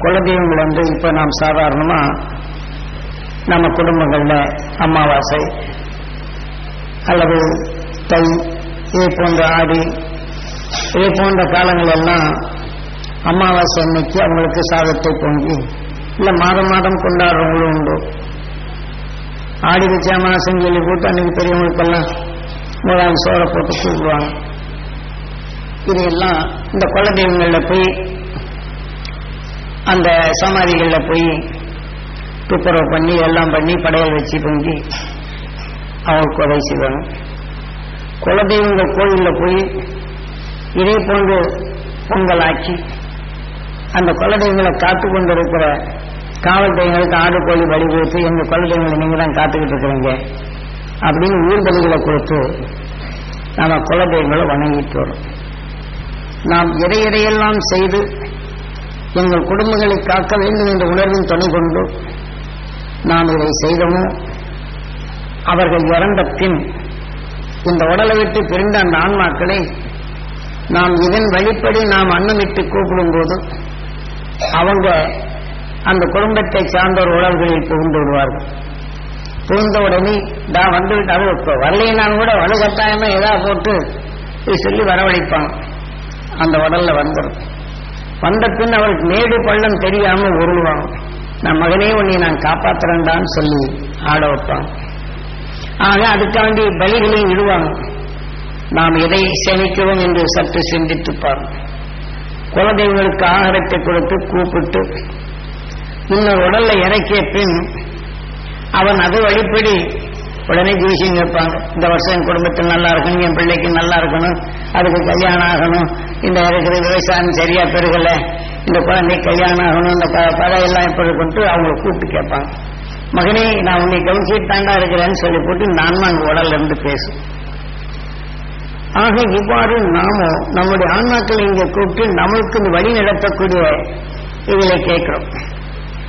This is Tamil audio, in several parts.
குலதெய்வங்கள் வந்து இப்போ நாம் சாதாரணமாக நம்ம குடும்பங்களில் அமாவாசை அல்லது தை இதே போன்ற ஆடி இதே போன்ற காலங்களெல்லாம் அமாவாசை அன்னைக்கு அவங்களுக்கு சாதத்தை பொங்கி இல்லை மாதம் மாதம் கொண்டாடுறவங்களும் உண்டு. ஆடி வச்ச அமாவாசைன்னு சொல்லி போட்டு அன்னைக்கு பெரியவங்களுக்கெல்லாம் முதலாம் சோறை போட்டு கூப்பிடுவாங்க. இதையெல்லாம் இந்த குலதெய்வங்களில் போய் அந்த சமாதிகளில் போய் துப்புரவு பண்ணி எல்லாம் பண்ணி படையல் வச்சு பொங்கி அவங்களுக்கு உதவி செய்வாங்க. குலதெய்வங்கள் கோயிலில் போய் இதே போன்று பொங்கலாக்கி அந்த குலதெய்வங்களை காத்து கொண்டு இருக்கிற காவல் தெய்வங்களுக்கு ஆடு கோழி வழி கொடுத்து எங்கள் குலதெய்வங்களை நீங்கள் தான் காத்துக்கிட்டு இருக்கிறீங்க அப்படின்னு ஊர்வலிகளை கொடுத்து நாம் குலதெய்வங்களை வணங்கிட்டு வரோம். நாம் எதையெல்லாம் செய்து எங்கள் குடும்பங்களை காக்க வேண்டும் என்ற உணர்வின் துணை கொண்டு நாம் இதை செய்தோமோ அவர்கள் இறந்த பின் இந்த உடலை விட்டு பிரிந்த அந்த ஆன்மாக்களை நாம் இதன் வழிப்படி நாம் அன்னமிட்டு கூப்பிடும் போது அவங்க அந்த குடும்பத்தை சார்ந்த ஒரு உடல்களில் புகுந்து விடுவார்கள். புகுந்த உடனே நான் வந்துவிட்டு அது வரலையினாலும் கூட வலுக்கட்டாயமா ஏதாவது போட்டு சொல்லி வரவழைப்பாங்க. அந்த உடல்ல வந்துடும். வந்த பின் அவருக்கு மேடு பள்ளம் தெரியாம உருவாங்க. நான் மகனே உன்னை நான் காப்பாத்துறேன்டான்னு சொல்லி ஆட வைப்பாங்க. ஆக அதுக்காண்டி பலிகளையும் இடுவாங்க. நாம் எதை சேமிக்கிறோம் என்று சற்று சிந்தித்துப்பார். குலதெய்வங்களுக்கு ஆகாரத்தை கொடுத்து கூப்பிட்டு இன்னொரு உடல்ல இறக்கிய பின் அவன் அது வழிப்படி உடனே ஜூசிங் வைப்பாங்க. இந்த வருஷம் என் குடும்பத்தில் நல்லா இருக்கணும், என் பிள்ளைக்கு நல்லா இருக்கணும், அதுக்கு கல்யாணம் ஆகணும், இந்த இருக்கிற விவசாயம் சரியா பெருகல, இந்த குழந்தை கல்யாணம் ஆகணும், இந்த படையெல்லாம் எப்படி கொண்டு அவங்களை கூப்பிட்டு கேட்பாங்க. மகனே நான் உன்னை கவனிச்சுட்டு தாண்டா இருக்கிறேன்னு சொல்லி போட்டு நானும் அங்கே உடல்ல இருந்து பேசும். ஆக இவ்வாறு நாம நம்முடைய ஆன்மாக்களை இங்கே கூப்பிட்டு நம்மளுக்கு இந்த வழி நடத்தக்கூடிய இதில் கேட்கிறோம்.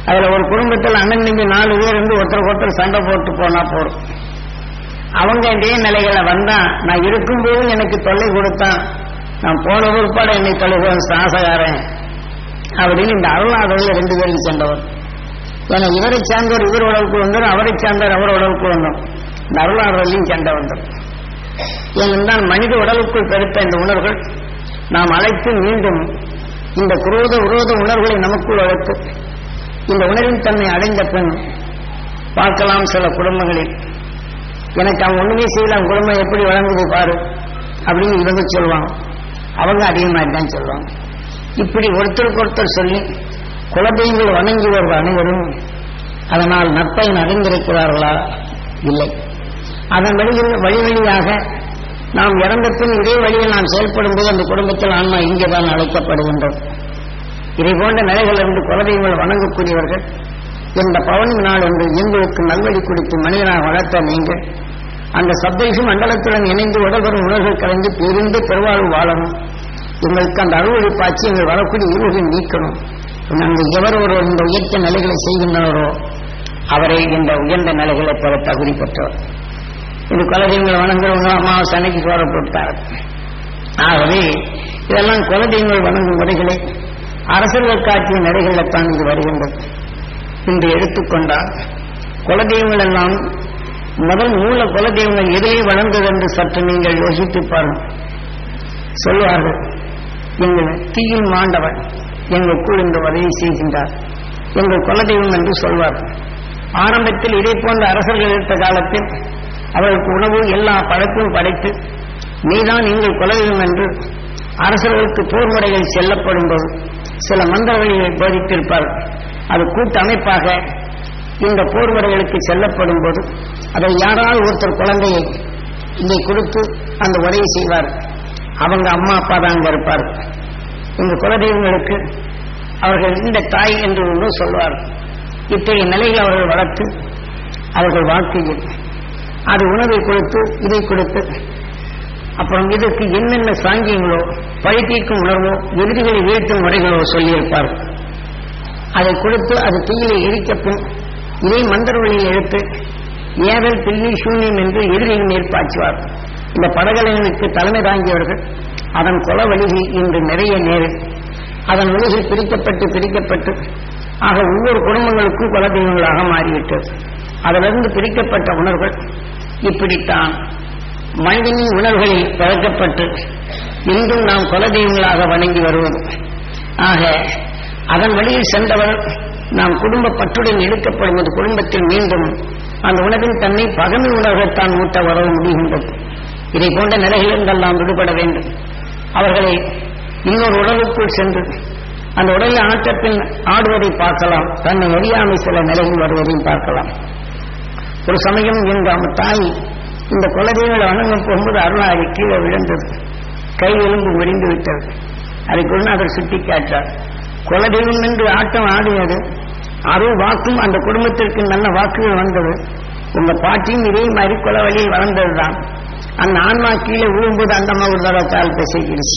அதுல ஒரு குடும்பத்தில் அண்ணன் தம்பி 4 பேர் இருந்து ஒருத்தருக்கு சண்டை போட்டு போனா போறோம். அவங்க இதே நிலைகளை வந்தா நான் இருக்கும்போது எனக்கு தொல்லை கொடுத்தான், நான் போன பொறுப்பாடு என்னை தொலைவோம் சாசகாரன் அப்படின்னு இந்த அருளாதவர்கள் 2 பேருக்கு சென்றவர். ஏன்னா இவரை சார்ந்தவர் இவர் உடலுக்கு வந்தோம், அவரை சார்ந்தவர் அவர் உடலுக்கு வந்தோம். இந்த அருளாதவர்களையும் சண்டை வந்தோம். ஏனென்றால் மனித உடலுக்குள் பெருத்த இந்த உணர்வுகள் நாம் அழைத்து மீண்டும் இந்த குரோத விரோத உணர்வுகளை நமக்குள் வளர்த்து இந்த உணர்வின் தன்மை அடைந்த பின் பார்க்கலாம். சில குடும்பங்களில் எனக்கு அவன் ஒண்ணுமே செய்யல, அவன் குடும்பம் எப்படி வளர்ந்தது பாரு அப்படின்னு இவங்க சொல்லுவாங்க, அவங்க அதிகமாக தான் சொல்லுவாங்க. இப்படி ஒருத்தருக்கு ஒருத்தர் சொல்லி குலதெய்வங்கள் வணங்கியவர்கள் அனைவரும் அதனால் நற்பயன் அடைந்திருக்கிறார்களா? இல்லை. அதன் வழி வழியாக நாம் இறந்த பின் இதே வழியில் நாம் செயல்படும் போது அந்த குடும்பத்தில் ஆன்மா இங்கேதான் அழைக்கப்படுகின்றது. இதை போன்ற நிலைகளிலிருந்து குலதெய்வங்கள் வணங்கக்கூடியவர்கள் இந்த பௌர்ணமி நாள் என்று எங்களுக்கு நல்வழி கொடுத்து மனிதனாக வளர்த்த நீங்கள் அந்த சப்தைசு மண்டலத்துடன் இணைந்து உடல்வரும் உணர்வுகள் கலந்து பெருந்து பெருவாழ்வு வாழணும். எங்களுக்கு அந்த அறுவடை பாய்ச்சி எங்கள் வரக்கூடிய இருவர்கள் நீக்கணும். நாங்கள் எவர் ஒரு இந்த உயர்த்த நிலைகளை செய்கின்றனரோ அவரை இந்த உயர்ந்த நிலைகளை பெற தகுதி பெற்றவர். இது குலதெய்வங்களை வணங்குறவங்க அமாவாசை அன்னைக்கு சோற போட்டார். ஆகவே இதெல்லாம் குலதெய்வங்கள் வணங்கும் முறைகளை அரசர்கள் காட்சிய நடைகளில் தான் இது வருகின்றது. இன்று எடுத்துக்கொண்டால் குலதெய்வங்கள் எல்லாம் முதல் மூல குலதெய்வங்கள் எதிலே வளர்ந்தது என்று சற்று நீங்கள் யோசித்து பாருங்கள். சொல்வார்கள், எங்கள் தீயில் மாண்டவன் எங்களுக்குள் இந்த உதவி செய்கின்றார் எங்கள் குலதெய்வம் என்று சொல்வார்கள். ஆரம்பத்தில் இதே போன்ற அரசர்கள் எடுத்த காலத்தில் அவர்களுக்கு உணவு எல்லா படைப்பும் படைத்து நீதான் எங்கள் குலதெய்வம் என்று அரசர்களுக்கு போர் முறைகள் செல்லப்படும் போது சில மந்திர வழிகளை போதித்திருப்பார்கள். அது கூட்டமைப்பாக இந்த போர் முறைகளுக்கு செல்லப்படும் போது அதை யாராவது ஒருத்தர் குழந்தையை இதை கொடுத்து அந்த உதவி செய்வார். அவங்க அம்மா அப்பா தான் அங்க இருப்பார்கள். இந்த குலதெய்வங்களுக்கு அவர்கள் இந்த தாய் என்று ஒன்று சொல்வார்கள். இத்தகைய நிலையில் அவர்கள் வளர்த்து அவர்கள் வாழ்க்கையில் அது உணவை கொடுத்து இதை கொடுத்து அப்புறம் இதற்கு என்னென்ன சாங்கியங்களோ பழித்தீர்க்கும் உணர்வோ எதிரிகளை வீழ்த்தும் முறைகளோ சொல்லியிருப்பார்கள். அதை கொடுத்து அது தீயிலே எரிக்க பின் இதை மந்திர வழியை எடுத்து ஏதல் பில்லி சூன்யம் என்று எதிரிகள் மேற்பாச்சுவார். இந்த படகலைகளுக்கு தலைமை தாங்கியவர்கள் அதன் கொல வழியில் இன்று நிறைய நேரில் அதன் உலகில் பிரிக்கப்பட்டு ஆக ஒவ்வொரு குடும்பங்களுக்கும் குலதெய்வங்களாக மாறிவிட்டது. அதிலிருந்து பிரிக்கப்பட்ட உணர்வுகள் இப்படித்தான் மனிதனின் உணர்வுகளில் பிறக்கப்பட்டு இன்றும் நாம் குலதெய்வங்களாக வணங்கி வருவது. ஆக அதன் வழியில் சென்றவர் நாம் குடும்ப பற்றுடன் எடுக்கப்படுவது குடும்பத்தில் மீண்டும் அந்த உணர்வின் தன்னை பகமை உணர்வைத்தான் ஊட்ட வர முடிகின்றது. இதை போன்ற நிலைகளிலிருந்தெல்லாம் விடுபட வேண்டும். அவர்களை இன்னொரு உடலுக்குள் சென்று அந்த உடலில் ஆட்டத்தில் ஆடுவதை பார்க்கலாம், தன்னை அறியாமை சில நிலையில் வருவதையும் பார்க்கலாம். ஒரு சமயம் எங்கள் தாய் இந்த குலதெய்வங்களை வணங்கம் போகும்போது அருளாடி கீழே விழுந்தது, கை எலும்பு விழுந்து விட்டது. அதை கொண்டு அவர் சுட்டி காட்டார். குலதெய்வம் என்று ஆட்டம் ஆடியது, அருள் வாக்கும் அந்த குடும்பத்திற்கு நல்ல வாக்குகள் வந்தது. உங்க பாட்டியும் இதே மாதிரி கொலை வழியில் வளர்ந்ததுதான். அந்த ஆன்மா கீழே விழும்போது அந்த அம்மா ஒரு தரத்தால் பேசுகிறது.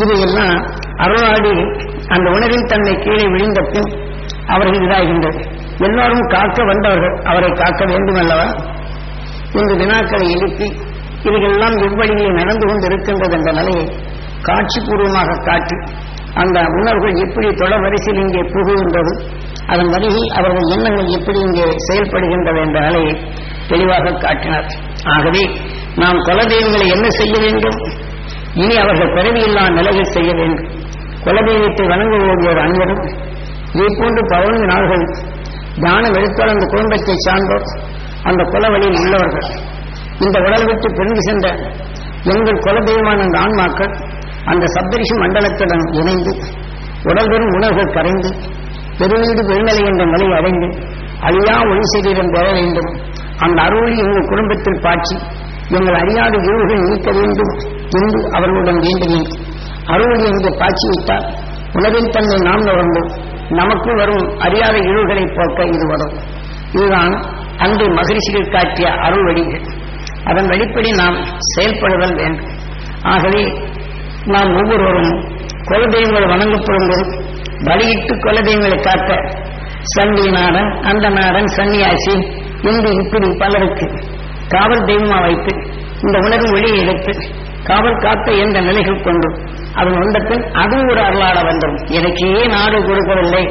இதையெல்லாம் அருளாடி அந்த உணர்வின் தன்னை கீழே விழுந்த பின் அவர்கள் இதாகின்றது. எல்லாரும் காக்க வந்தவர்கள் அவரை காக்க வேண்டும் அல்லவா என்று வினாக்களை எழுப்பி இவைகளெல்லாம் எவ்வழியிலே நடந்து கொண்டு இருக்கின்றது என்ற நிலையை காட்சிபூர்வமாக காட்டி அந்த உணர்வுகள் எப்படி தொடர் வரிசையில் இங்கே புகுகின்றது, அதன் வழியில் அவர்கள் எண்ணங்கள் எப்படி இங்கே செயல்படுகின்றது என்ற நிலையை தெளிவாக காட்டினார். ஆகவே நாம் குலதெய்வங்களை என்ன செய்ய வேண்டும், இனி அவர்கள் பிறவியில்லா நிலையில் செய்ய வேண்டும். குலதெய்வத்தை வணங்குவோர் அனைவரும் இதே போன்று 11 நாள்கள் தியானம் எடுத்தால் அந்த குடும்பத்தை சார்ந்தோர் அந்த குல வழியில் உள்ளவர்கள் இந்த உடல் விட்டு பிரிந்து சென்ற எங்கள் குலதெய்வமான அந்த ஆன்மாக்கள் அந்த சப்தரிஷி மண்டலத்துடன் இணைந்து உடல் பெறும் உணர்வுகள் கரைந்து பெருவீடு பெருநிலை என்ற நிலை அடைந்து அழியா ஒளி சரீரம் பெற வேண்டும். அந்த அருளி எங்கள் குடும்பத்தில் பாய்ச்சி எங்கள் அறியாத இருள்கள் நீக்க வேண்டும் என்று அவர்களுடன் வேண்டுகிறேன். அருளி என்று பாய்ச்சிவிட்டால் உணவின் தன்மை நாம் நுகர்ந்து நமக்கு வரும் அறியாத இருள்களை போக்க இது வரும். இதுதான் அன்று மகரிஷிகள் காட்டிய அருள் வழிகள். அதன் வழிப்படி நாம் செயல்படுதல் வேண்டும். ஆகவே நாம் ஒவ்வொருவரும் குலதெய்வங்கள் வணங்கப்படும் போது வழியிட்டு குலதெய்வங்களை காக்க சண்டி நாடன் அந்த நாடன் சன்னியாசி என்று இப்படி பலருக்கு காவல் தெய்வமா வைத்து இந்த உணர்வு வெளியே எடுத்து காவல் காத்த என்ற நிலைகள் கொண்டு அவன் வந்தபின் அது ஒரு அருளாட வந்துடும். எனக்கு ஏன் நாடு கொடுக்கவில்லை,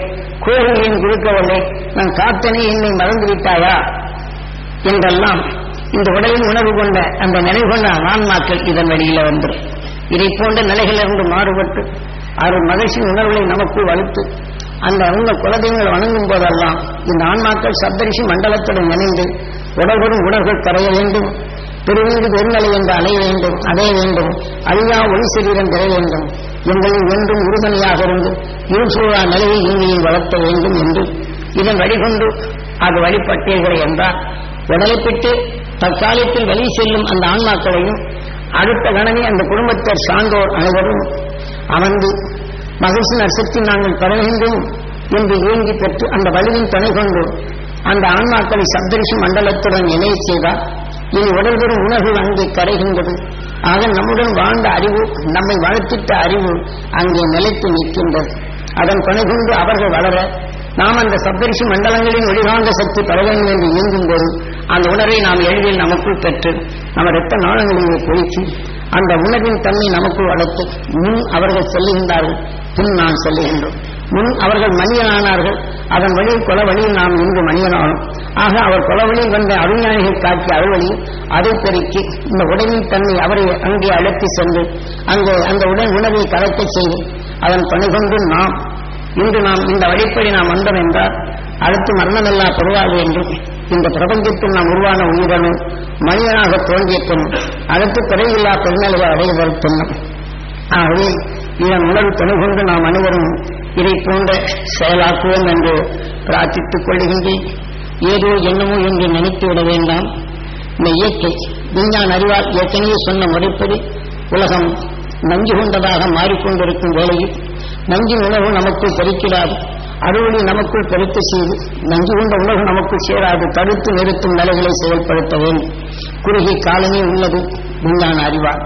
கோவில் ஏன் கொடுக்கவில்லை, நான் காத்தனே என்னை மறந்து விட்டாயா என்றெல்லாம் இந்த உடலின் உணர்வு கொண்ட அந்த நினைவு கொண்ட ஆன்மாக்கள் இதன் வழியில வந்துடும். இதை போன்ற நிலைகளிலிருந்து மாறுபட்டு அவர் மகிழ்ச்சியின் உணர்வுகளை நமக்குள் வலுத்து அந்த அவங்க குலதெய்வங்களை வணங்கும் போதெல்லாம் இந்த ஆன்மாக்கள் சப்தரிஷி மண்டலத்துடன் இணைந்து உடல்வரும் உணர்வுகள் கரைய வேண்டும். பெருவீடு பெருநிலை என்று அடைய வேண்டும், அடைய வேண்டும். அழியா ஒளி சரீரம் பெற வேண்டும். எங்களில் என்றும் உறுதுணையாக இருந்து இருசூழா நிலையை இங்கேயும் வளர்த்த வேண்டும் என்று இதன் வழிகொண்டு அது வழிபட்டீர்கள் என்றால் உடலை பெற்று தற்காலத்தில் வழி செல்லும் அந்த ஆன்மாக்களையும் அடுத்த கணமே அந்த குடும்பத்தார் சார்ந்தோர் அனைவரும் அமர்ந்து மகிழ்ச்சி நட்சத்தி நாங்கள் பெற வேண்டும் என்று ஏங்கி பெற்று அந்த வழியின் துணை கொண்டு அந்த ஆன்மாக்களை சப்தரிஷி மண்டலத்துடன் இணைய செய்தால் இனி உடல் பெறும் உணர்வு அங்கே கரைகின்றது. ஆக நம்முடன் வாழ்ந்த அறிவு, நம்மை வளர்த்திட்ட அறிவு அங்கே நிலைத்து நிற்கின்றது. அதன் துணை கொண்டு அவர்கள் வளர நாம் அந்த சப்தரிஷி மண்டலங்களின் ஒளிகாந்த சக்தி பெற வேண்டும் என்று இயங்கும் போது அந்த உணர்வை நாம் எளிதில் நமக்குள் பெற்று நம்ம இரத்த நாளங்களிலே பொழிச்சு அந்த உணர்வின் தன்மை நமக்குள் வளர்த்து முன் அவர்கள் செல்லுகின்றார்கள், பின் நாம் செல்லுகின்றோம். முன் அவர்கள் மனிதனானார்கள், அதன் வழியில் கொல வழியில் நாம் இன்று மனிதனானோம். ஆக அவர் கொல வழியில் வந்த அருஞானிகள் காட்டிய அருள்வழியில் அதை பெருக்கி இந்த உடலின் தன்மை அவரை அங்கே அழைத்து சென்று அங்கே அந்த உடல் உணர்வை கலக்கச் செய்து அதன் துணை கொண்டு நாம் இன்று நாம் இந்த வழிப்படி நாம் வந்தோம் என்றால் அடுத்து மரணமில்லா பொருளாது என்றும் இந்த பிரபஞ்சத்தில் நாம் உருவான உயிரனும் மனிதனாக தோன்றிய பின் அடுத்து பிறவில்லா பெருநிலையை அடைவதற்கு பின்னும். ஆகவே இதன் உணர்வு துணை கொண்டு நாம் அனைவரும் இதை போன்ற செயலாக்குவோம் என்று பிரார்த்தித்துக் கொள்கின்றேன். ஏதோ என்னமோ என்று நினைத்து விட வேண்டாம். இந்த இயற்கை விஞ்ஞான அறிவால் ஏற்கனவே சொன்ன முறைப்படி உலகம் நஞ்சு கொண்டதாக மாறிக்கொண்டிருக்கும் வேளையில் நஞ்சின் உணர்வு நமக்குள் பெருக்கிறாது, அறுவடை நமக்குள் பெருத்த செய்து நஞ்சு கொண்ட உணர்வு நமக்குள் சேராது தடுத்து நிறுத்தும் நிலைகளை செயல்படுத்த வேண்டும். குறுகிய காலமே உள்ளது விஞ்ஞான அறிவால்.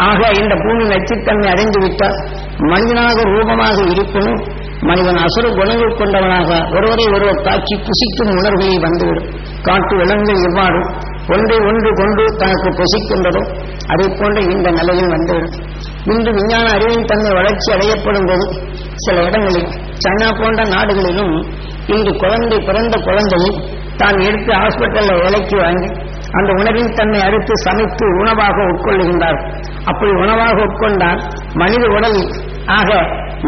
ஆக இந்த பூமி நச்சுத்தன்மை அடைந்துவிட்டால் மனிதனாக ரூபமாக இருப்பினும் மனிதன் அசுர குணங்கள் கொண்டவனாக ஒருவரை ஒருவர் தாக்கி புசிக்கும் உணர்வுகளை வந்துவிடும். காட்டு விலங்குகள் எவ்வாறு ஒன்றை ஒன்று கொண்டு தனக்கு புசிக்கின்றதோ அதை போன்ற இந்த நிலையில் வந்துவிடும். இன்று விஞ்ஞான அறிவின் தன்மை வளர்ச்சி அடையப்படும் போது சில இடங்களில் சைனா போன்ற நாடுகளிலும் இன்று பிறந்த குழந்தையை தான் எடுத்து ஹாஸ்பிட்டல்ல விலைக்கு வாங்கி அந்த உணவின் தன்மை அடுத்து சமைத்து உணவாக உட்கொள்ளுகின்றார். அப்படி உணவாக உட்கொண்டால் மனித உடலில் ஆக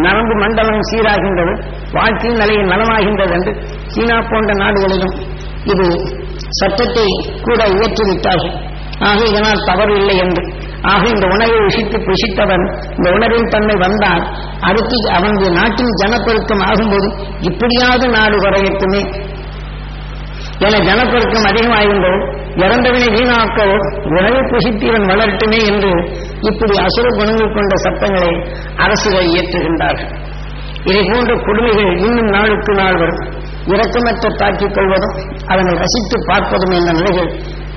நரம்பு மண்டலம் சீராகின்றது, வாழ்க்கையின் நிலையில் நலமாகின்றது என்று சீனா போன்ற நாடுகளிலும் இது சட்டத்தை கூட இயற்றிவிட்டார்கள். ஆக இதனால் தவறு இல்லை என்று. ஆக இந்த உணவை புசித்தவன் இந்த உணவின் தன்மை வந்தால் அடுத்து அவனுடைய நாட்டின் ஜனப்பெருக்கம் ஆகும்போது இப்படியாவது நாடு குறையட்டுமே என ஜனப்பெருக்கம் அதிகமாகின்றது, இறந்தவனை வீணாக்கவோ உணவை புசித்து இவன் வளரட்டுமே என்று இப்படி அசுர குணங்கள் கொண்ட சட்டங்களை அரசுகள் இயற்றுகின்றார்கள். இதை போன்ற கொடுமைகள் இன்னும் நாளுக்கு நாள் வரும். இரக்கமற்ற தாக்கிக் கொள்வதும் அதனை ரசித்து பார்ப்பதும் என்ற நிலைகள்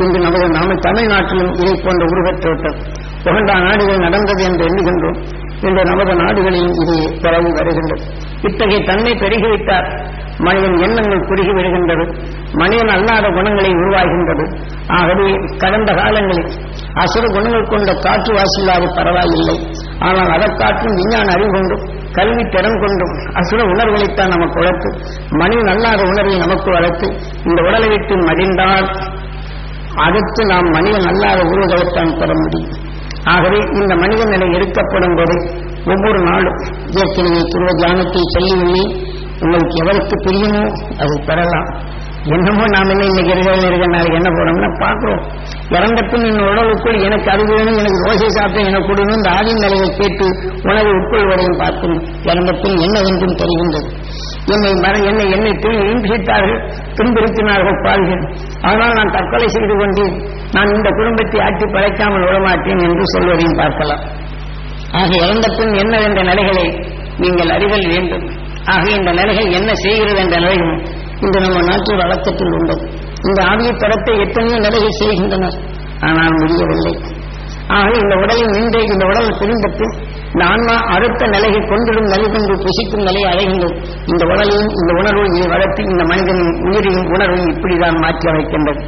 இன்று நமது தமிழ்நாட்டிலும் இதை போன்ற உருவற்றோட்டம் உகண்டா நாடுகள் நடந்தது என்று எண்ணுகின்றோம். இன்று நமது நாடுகளில் இது பரவி வருகின்றது. இத்தகைய தன்மை பெருகிவிட்டார் மனிதன் எண்ணங்கள் குறுகி விடுகின்றது, மனிதன் அல்லாத குணங்களை உருவாகின்றது. ஆகவே கடந்த காலங்களில் அசுர குணங்கள் கொண்ட காற்று வாசில்லாது பரவாயில்லை. ஆனால் அதற்காற்றும் விஞ்ஞான அறிவு கொண்டும் கல்வி திறன் கொண்டும் அசுர உணர்வுகளைத்தான் நமக்கு வளர்த்து மனிதன் அல்லாத உணர்வை நமக்கு வளர்த்து இந்த உடலை விட்டு மடிந்தால் அடுத்து நாம் மனிதன் அல்லாத உருவங்களைத்தான் பெற முடியும். ஆகவே இந்த மனித நிலை எடுக்கப்படும் போது ஒவ்வொரு நாளும் ஏற்கனவே துருவ தியானத்தை சொல்லவில்லை. உங்களுக்கு எவருக்கு பிரியுமோ அதை பெறலாம். என்னமோ நாம் என்ன இன்னைக்கு இருக்க நாளைக்கு என்ன போறோம்னா பார்க்கிறோம். இறந்த பின் இன்னும் உணவுக்குள் எனக்கு அது வேணும், எனக்கு தோசை சாப்பிட்டு எனக்கு கொடுணும், இந்த ஆதின் நிலையை கேட்டு உணவு உட்கொள்வதையும் பார்க்கணும். இறந்த பின் என்னவென்றும் தெரிகின்றது. என்னை இன்பிசித்தார்கள், துன்புறுத்தினார்கள் பால்கள். ஆனால் நான் தற்கொலை செய்து கொண்டு நான் இந்த குடும்பத்தை ஆட்டி படைக்காமல் விடமாட்டேன் என்று சொல்வதையும் பார்க்கலாம். ஆக இறந்த பின் என்னவென்ற நிலைகளை நீங்கள் அறிதல் வேண்டும். ஆக இந்த நிலைகள் என்ன செய்கிறது என்ற நிலையும் இந்த நம்ம நாட்டில் வழக்கத்தில் உள்ளது. இந்த ஆவிய தரத்தை எத்தனையோ நிலைகள் செய்கின்றனர், ஆனால் முடியவில்லை. ஆக இந்த உடலில் நின்று இந்த உடல் பிரிந்தபின் இந்த ஆன்மா அடுத்த நிலையை கொண்டிடும் நிலை கொண்டு புசிக்கும் நிலையை அடைகின்றது. இந்த உடலையும் இந்த உணர்வையும் இதை வளர்த்து இந்த மனிதனின் உயிரையும் உணர்வையும் இப்படிதான் மாற்றி அமைக்கின்றது.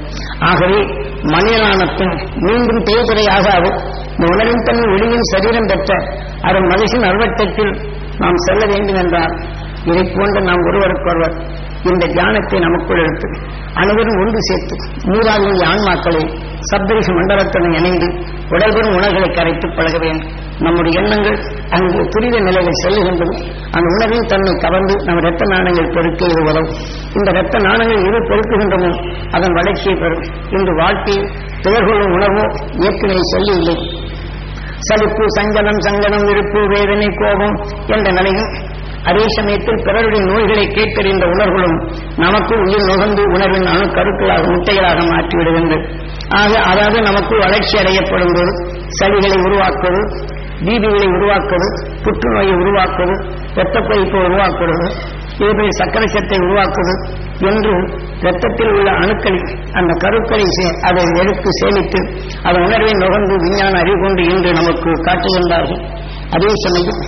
ஆகவே மனிதனான பின் மீண்டும் தேய்துறை ஆகாது இந்த உணர்வின் தன்மை ஒளியின் சரீரம் பெற்ற அதன் மகிழ்ச்சியின் அறுவட்டத்தில் நாம் செல்ல வேண்டும் என்றால் இதை போன்று நாம் ஒருவருக்கொருவர் இந்த தியானத்தை நமக்குள் எடுத்து அனைவரும் ஒன்று சேர்த்து மூதாவின் ஆன்மாக்களை சப்தரிஷி மண்டலத்துடன் இணைந்து உடல்பெறும் உணர்வுகளை கரைத்து பழக வேண்டும். நம்முடைய எண்ணங்கள் அங்கு துரித நிலையில் செல்லுகின்றது. அந்த உணர்வின் தன்மை கவர்ந்து நம் இரத்த நாணங்கள் பெருக்க இது உதவும். இந்த இரத்த நாணங்கள் எது பெருக்குகின்றமோ அதன் வளர்ச்சியை பெறும். இன்று வாழ்க்கையில் திகழ்கொள்ளும் உணர்வோ ஏற்கனவே சொல்லவில்லை. சலிப்பு, சங்கடம், விருப்பு, வேதனை, கோபம் என்ற நிலையும் அதே சமயத்தில் பிறருடைய நோய்களை கேட்டறிந்த உணர்வுகளும் நமக்கு உயிர் நுகர்ந்து உணர்வின் அணுக்கருக்களாக முட்டைகளாக மாற்றிவிடுகின்றது. அதாவது நமக்கு வளர்ச்சி அடையப்படும் போது சளிகளை உருவாக்குவது, தீபிகளை உருவாக்குவது, புற்றுநோயை உருவாக்குவது, இரத்தப்பொதிப்பை உருவாக்குவது, இதேபோல் சர்க்கரை சத்தை உருவாக்குவது என்று இரத்தத்தில் உள்ள அணுக்களில் அந்த கருக்களை அதை எடுத்து சேமித்து அதன் உணர்வை நுகர்ந்து விஞ்ஞான அறிவு கொண்டு இன்று நமக்கு காட்டுகின்றார்கள். அதே சமயம்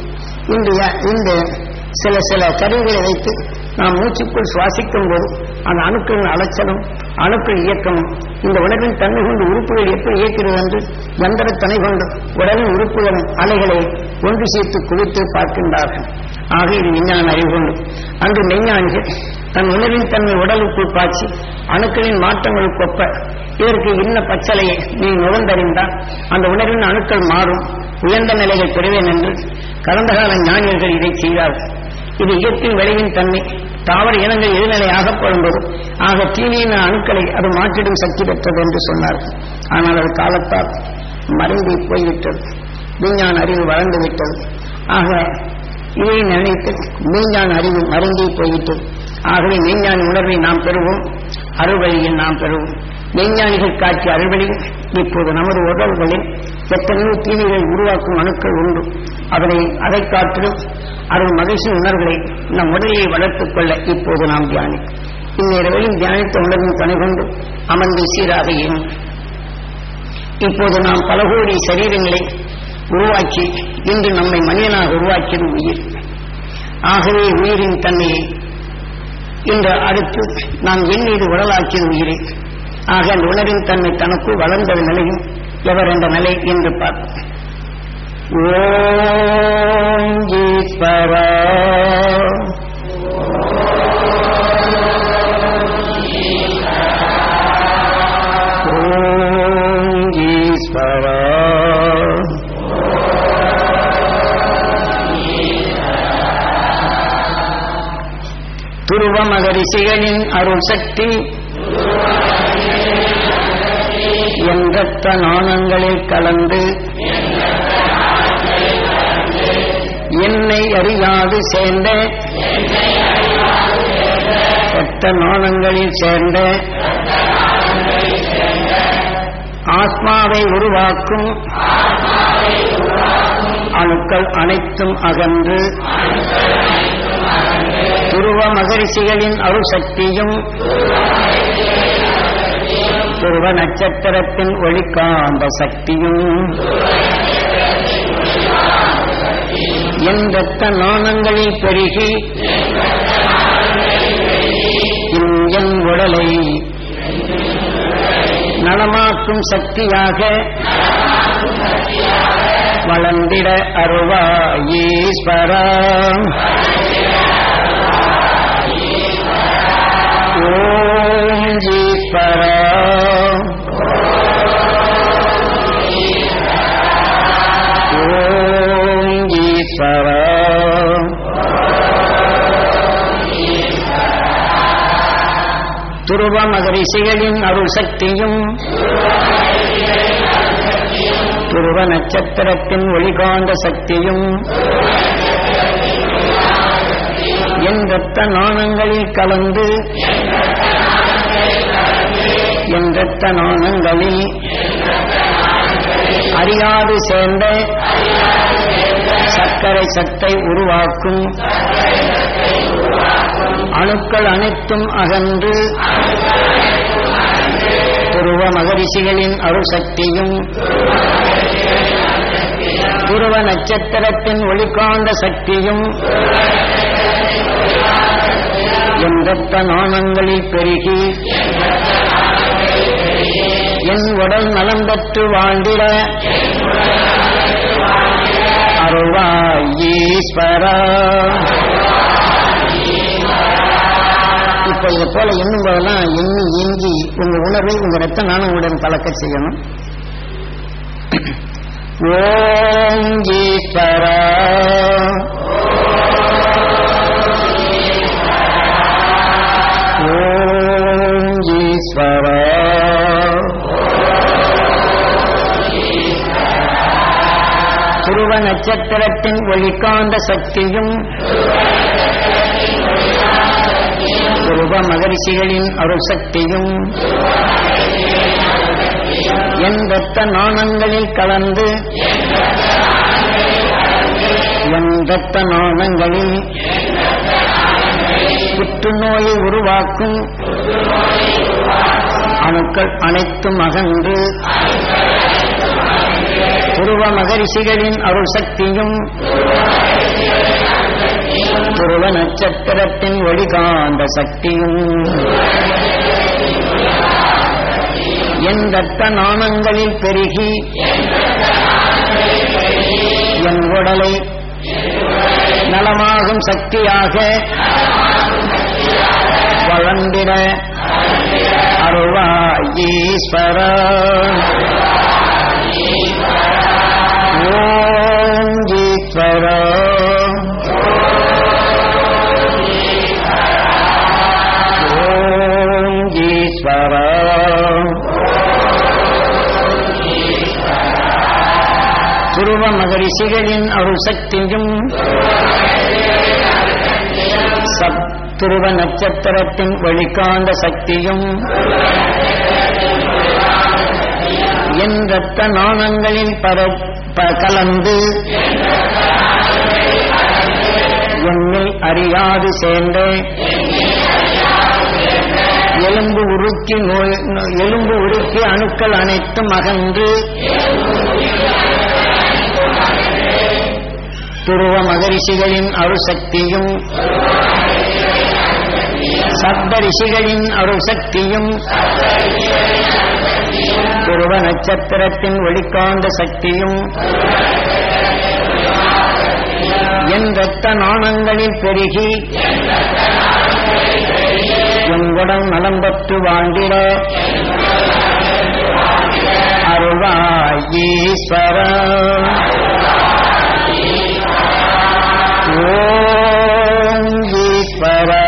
இந்த சில கருவிகளை வைத்து நாம் மூச்சுக்குள் சுவாசிக்கும் போது அந்த அணுக்களின் அலைச்சலும் அணுக்கள் இயக்கமும் இந்த உணர்வின் தன்மை கொண்டு உறுப்புகள் எப்படி இயக்கிறது என்று எந்திர துணை கொண்டு உடலின் உறுப்புகளின் அலைகளை ஒன்று சேர்த்து குவித்து பார்க்கின்றார்கள். ஆக இது விஞ்ஞான அறிவு கொண்டு அன்று மெய்ஞானிகள் தன் உணர்வின் தன்மை உடலுக்குள் பாய்ச்சி அணுக்களின் மாற்றங்களுக்கு ஒப்ப இதற்கு இன்ன பச்சலையை நீ நுகர்ந்தறிந்தால் அந்த உணர்வின் அணுக்கள் மாறும், உயர்ந்த நிலைகள் பெறுவேன் என்று கடந்த கால ஞானியர்கள் இதை செய்தார்கள். இது இயற்கை விளைவின் தன்மை. தாவர இனங்கள் எதிர்நிலை ஆகப்படும்போது ஆக தீமையின் அணுக்களை அது மாற்றிடும் சக்தி பெற்றது என்று சொன்னார்கள். ஆனால் அது காலத்தால் மறைந்து போய்விட்டது, விஞ்ஞான அறிவு வளர்ந்து விட்டது. ஆக இதை நினைத்து மெய்ஞான அறிவு மறைந்தே போய்விட்டது. ஆகவே மெய்ஞானி உணர்வை நாம் பெறுவோம், அறுவழியில் நாம் பெறுவோம். மெய்ஞானிகள் காட்சிய அறுவழியில் இப்போது நமது உடல்களில் எத்தனையோ தீமைகளை உருவாக்கும் அணுக்கள் உண்டு. அதை காட்டிலும் அருள் மகிழ்ச்சி உணர்வுகளை நம் உடலை வளர்த்துக் கொள்ள இப்போது நாம் தியானிக்கும். இந்நேரவையும் தியானித்த உணர்வின் துணை கொண்டு அமர்ந்து சீராக இயங்கும். இப்போது நாம் பல கோடி சரீரங்களை உருவாக்கி இன்று நம்மை மனிதனாக உருவாக்கியது உயிர். ஆகவே உயிரின் தன்மையை இன்று அடுத்து நாம் எண்ணீது உடலாக்கியது உயிரை. ஆக அந்த உணர்வின் தன்மை தனக்கு வளர்ந்த நிலையும் எவர் என்ற நிலை என்று பார்ப்போம். ஓம் ஈஸ்வரா ஓம் ஈஸ்வரா துருவ மகரிஷிகளின் அருள் சக்தி என்ற நாணங்களில் கலந்து என்னை அறியாது சேர்ந்த ஒத்த நாணங்களில் சேர்ந்த ஆத்மாவை உருவாக்கும் அணுக்கள் அனைத்தும் அகன்று துருவ மகரிஷிகளின் அருள் சக்தியும் துருவ நட்சத்திரத்தின் ஒளிக்காந்த சக்தியும் என் இரத்த நாணங்களில் பெருகி என் உடலை நலமாக்கும் சக்தியாக வளர்ந்திட அருள்வாய் ஈஸ்வரா. ஓம் ஈஸ்வரா. ஓம் ஈஸ்வரா. துருவ மகரிஷிகளின் அருள் சக்தியும் துருவ நட்சத்திரத்தின் ஒளிகாந்த சக்தியும் என் இரத்த நாணங்களில் கலந்து என் இரத்த நாணங்களில் அறியாது சேர்ந்த சர்க்கரை சத்தை உருவாக்கும் அணுக்கள் அனைத்தும் அகன்று துருவ மகரிஷிகளின் அருள் சக்தியும் துருவ நட்சத்திரத்தின் ஒளிகாந்த சக்தியும் என் இரத்த நாணங்களில் பெருகி என் உடல் நலம் பெற்று வாழ்ந்திட அருள்வாய் ஈஸ்வரா. இப்ப இதை போல எண்ணும் போதெல்லாம் எண்ணி ஏங்கி உங்க உணர்வை உங்க இரத்த நாணங்களுடன் கலக்க செய்யணும். ஓம் ஈஸ்வரா. ஓம் ஈஸ்வரா. துருவ நட்சத்திரத்தின் ஒளிகாந்த சக்தியும் துருவ மகரிஷிகளின் அருள் சக்தியும் என் இரத்த நாணங்களில் கலந்து என் இரத்த நாணங்களில் புற்றுநோயை உருவாக்கும் அணுக்கள் அனைத்தும் அகன்று துருவ மகரிஷிகளின் அருள் சக்தியும் துருவ நட்சத்திரத்தின் ஒளிகாந்த சக்தியும் என் இரத்த நாணங்களில் பெருகி என் உடலை நலமாகும் சக்தியாக வளர்ந்திட அருள்வாய் ஈஸ்வரா. ஓம் ஈஸ்வரா. ஓம் ஈஸ்வரா. துருவ மகரிஷிகளின் அருள் சக்தியும் துருவ நட்சத்திரத்தின் ஒளிகாந்த சக்தியும் என் இரத்த நாணங்களில் கலந்து என்னில் அறியாது சேர்ந்த எலும்பு உருக்கி அணுக்கள் அனைத்தும் அகன்று துருவ மகரிஷிகளின் அருள் சக்தியும் சப்த ரிஷிகளின் அருள் சக்தியும் துருவ நட்சத்திரத்தின் ஒளிக்காந்த சக்தியும் என் இரத்த நாணங்களில் பெருகி என் உடல் நலம் பெற்று வாழ்ந்திட அருள்வாய் ஈஸ்வரா. ஓம் ஈஸ்வரா.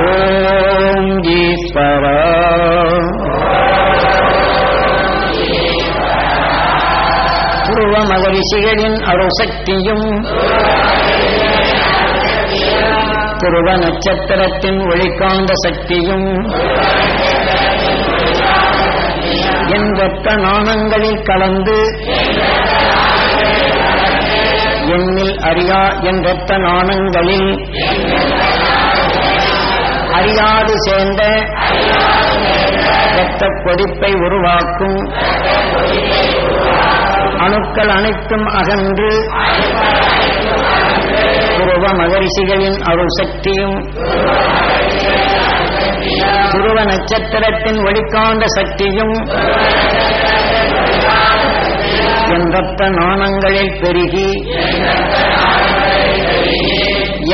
ஓம் ஈஸ்வரா. துருவ மகரிஷிகளின் அருசக்தியும் துருவ நட்சத்திரத்தின் ஒளிகாந்த சக்தியும் என் இரத்த நாணங்களில் கலந்து என்னில் அறியா என் இரத்த நாணங்களில் அறியாது சேர்ந்த இரத்த கொதிப்பை உருவாக்கும் அணுக்கள் அனைத்தும் அகன்று துருவ மகரிஷிகளின் அருள் சக்தியும் துருவ நட்சத்திரத்தின் ஒளிகாந்த சக்தியும் என் இரத்த நாணங்களில் பெருகி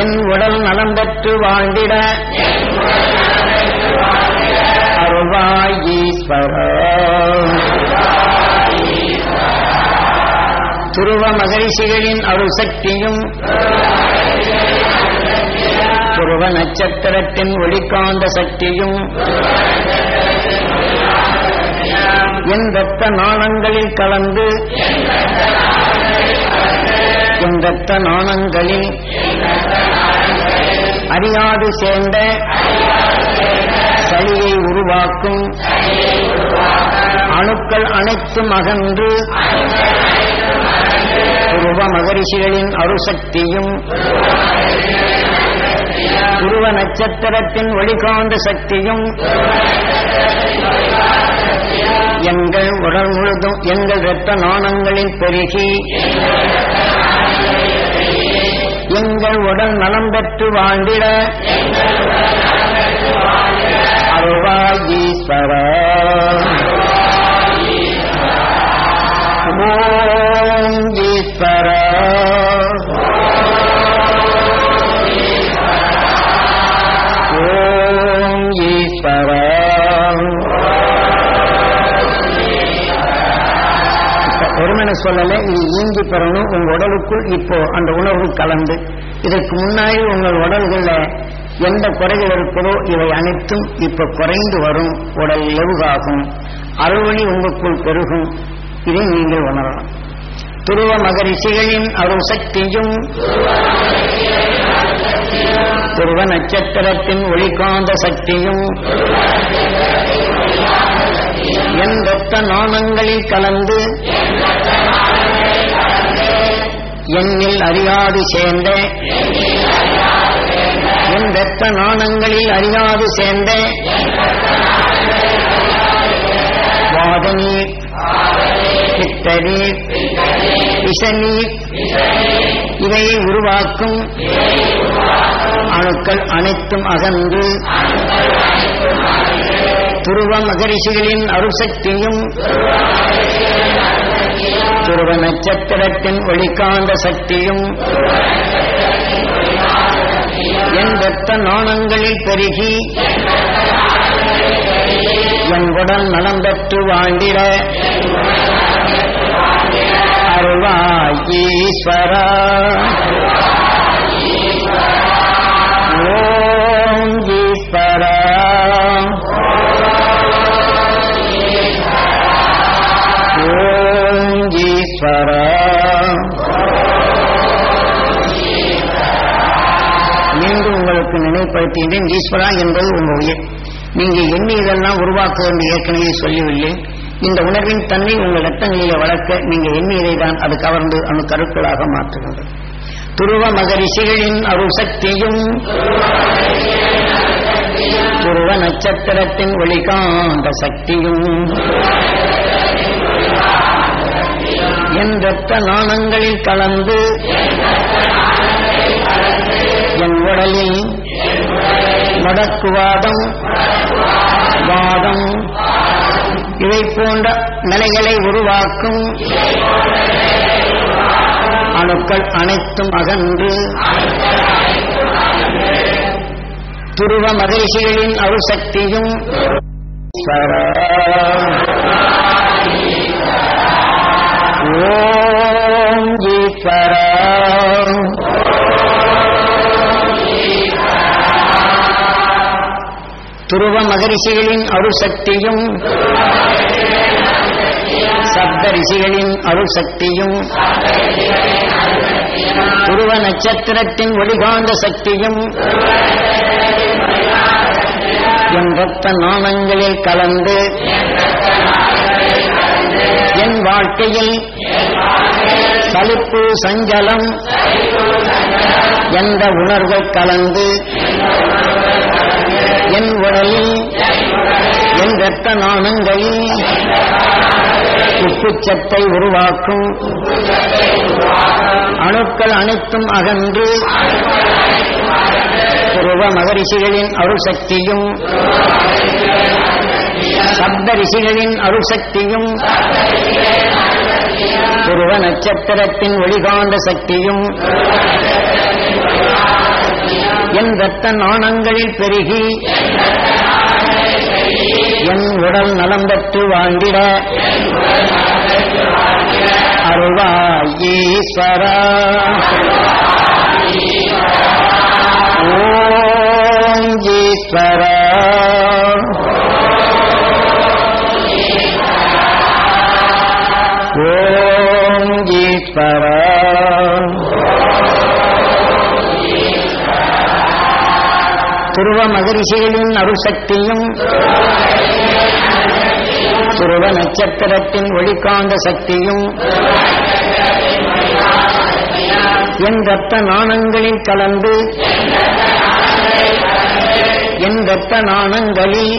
என் உடல் நலம் பெற்று வாழ்ந்திட அருள்வாய் ஈஸ்வரா. துருவ மகரிஷிகளின் அருள் சக்தியும் துருவ நட்சத்திரத்தின் ஒளிகாந்த சக்தியும் என் இரத்த நாணங்களில் கலந்து என் இரத்த நாணங்களில் அறியாது சேர்ந்த சளியை உருவாக்கும் அணுக்கள் அனைத்தும் அகன்று துருவ மகரிஷிகளின் அருசக்தியும் துருவ நட்சத்திரத்தின் ஒளிகாந்த சக்தியும் எங்கள் உடல் முழுதும் எங்கள் இரத்த நாணங்களில் பெருகி எங்கள் உடல் நலம் பெற்று வாழ்ந்திட அருள்வாய் ஈஸ்வரா. ஓம் ஈஸ்வரா. ஓம் ஈஸ்வரா. ஒருமனை சொல்லல, இது ஈங்கி பெறணும் உங்க உடலுக்குள். இப்போ அந்த உணர்வு கலந்து இதற்கு முன்னாடி உங்கள் உடல்கள்ல எந்த குறைகள் இருப்பதோ இவை அனைத்தும் இப்ப குறைந்து வரும். உடல் இலவுகாகும், அருள்வழி உங்களுக்குள் பெருகும். இதை நீங்கள் உணரலாம். துருவ மகரிஷிகளின் அருள் சக்தியும் துருவ நட்சத்திரத்தின் ஒளிகாந்த சக்தியும் என் இரத்த நாணங்களில் கலந்து என்னில் அறியாது சேர்ந்த என் இரத்த நாணங்களில் அறியாது சேர்ந்த வாதநீர், பித்தநீர், விஷநீர் இவையை உருவாக்கும் அணுக்கள் அனைத்தும் அகன்று துருவ மகரிஷிகளின் அருசக்தியும் துருவ நட்சத்திரத்தின் ஒளிகாந்த சக்தியும் என் இரத்த நாணங்களில் பெருகி என் உடல் நலம் பெற்று வாழ்ந்திட அருள்வாய் ஈஸ்வரா. ஓம் ஈஸ்வரா. ஓம் ஈஸ்வரா. மீண்டும் உங்களுக்கு நினைவுபடுத்துகின்றேன், ஈஸ்வரா என்பது உங்க உயிர். நீங்க எண்ணி இதெல்லாம் உருவாக்க என்று ஏற்கனவே சொல்லவில்லை. இந்த உணர்வின் தன்மை உங்கள் ரத்தங்களிலே வளர்க்க நீங்க எண்ணியதை தான் அது கவர்ந்து அணு கருக்களாக மாற்றுகிறது. துருவ மகரிஷிகளின் அருள் சக்தியும் துருவ நட்சத்திரத்தின் ஒளிகாந்த சக்தியும் என் இரத்த நாணங்களில் கலந்து என் உடலில் முடக்குவாதம், வாதம் இவை போன்ற நிலைகளை உருவாக்கும் அணுக்கள் அனைத்தும் அகன்று துருவ மகரிஷிகளின் அருசக்தியும் ஓம் ஈஸ்வரா துருவ மகரிஷிகளின் அருசக்தியும் சப்த ரிஷிகளின் அருசக்தியும் துருவ நட்சத்திரத்தின் ஒளிகாந்த சக்தியும் என் ரத்த நாணங்களில் கலந்து என் வாழ்க்கையில் சலிப்பு சஞ்சலம் என்ற உணர்வுகள் கலந்து என் உடலில் என் ரத்த நாணங்களில் உப்புச்சத்தை உருவாக்கும் அணுக்கள் அனைத்தும் அகன்று துருவ மகரிஷிகளின் அருசக்தியும் சப்த ரிஷிகளின் அருசக்தியும் துருவ நட்சத்திரத்தின் ஒளிகாந்த சக்தியும் என் இரத்த நாணங்களில் பெருகி என் உடல் நலம் பெற்று வாழ்ந்திட அருள்வாய் ஈஸ்வரா. ஓம் ஈஸ்வரா. ஓம் ஈஸ்வரா. துருவ மகரிஷிகளின் அருசக்தியும் துருவ நட்சத்திரத்தின் ஒளிகாந்த சக்தியும் என் ரத்த நாணங்களில் கலந்து என் ரத்த நாணங்களில்